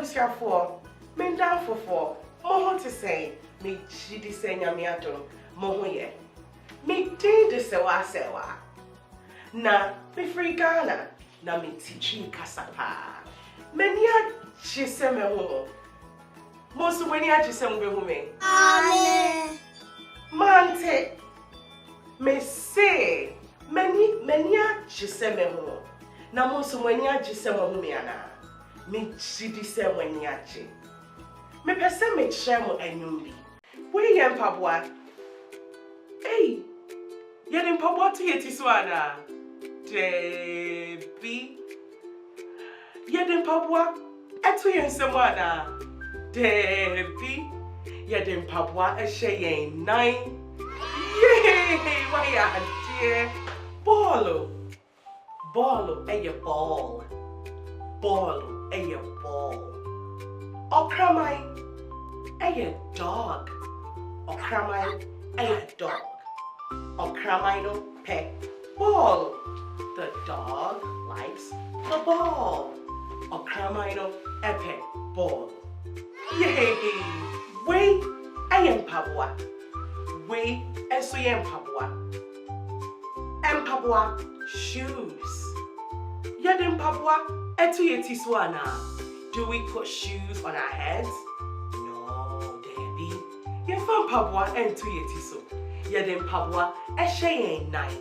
Abusia for, men down for 4. More to say, me chidi say nyamiato, mohoye. Me did the sewa sewa. Na, me free Ghana, na me teaching kasapa. Menya chiseme homo. Most when ya chiseme hume. Amen. Mante, me say, menya chiseme homo. Na most when ya chiseme humeana. Me chidi se when ya chi. Me pese me chemo enyumbi. We yem pabwa. Hey, yem pabwa to yetiswana. Debbie. Yem pabwa etu yen semwana. Debbie. Yem pabwa e sheye 9. Yay! Why ya dear? Bolo. Bolo e your ball. Bolo e your ball. Okramai a dog. Okramai a dog. Okramai no pet ball. The dog likes the ball. Okramai no a pet ball. Yay! We I am Pabua. We and so am Pabua. And Pabua shoes. Yadin Pabua etu yetiswana. Do we put shoes on our heads? No, Debbie. You found Pabwa and Tuyetiso. Yadin Pabwa and Cheyenne night.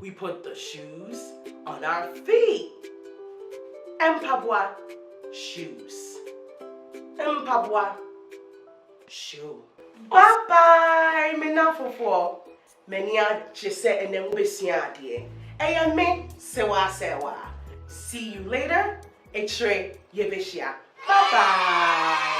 We put the shoes on our feet. And Pabwa shoes. And Pabwa shoe. Bye bye. Me na fofo. Menia chise and then wisia dear. And me sewa. See you later. Bye bye.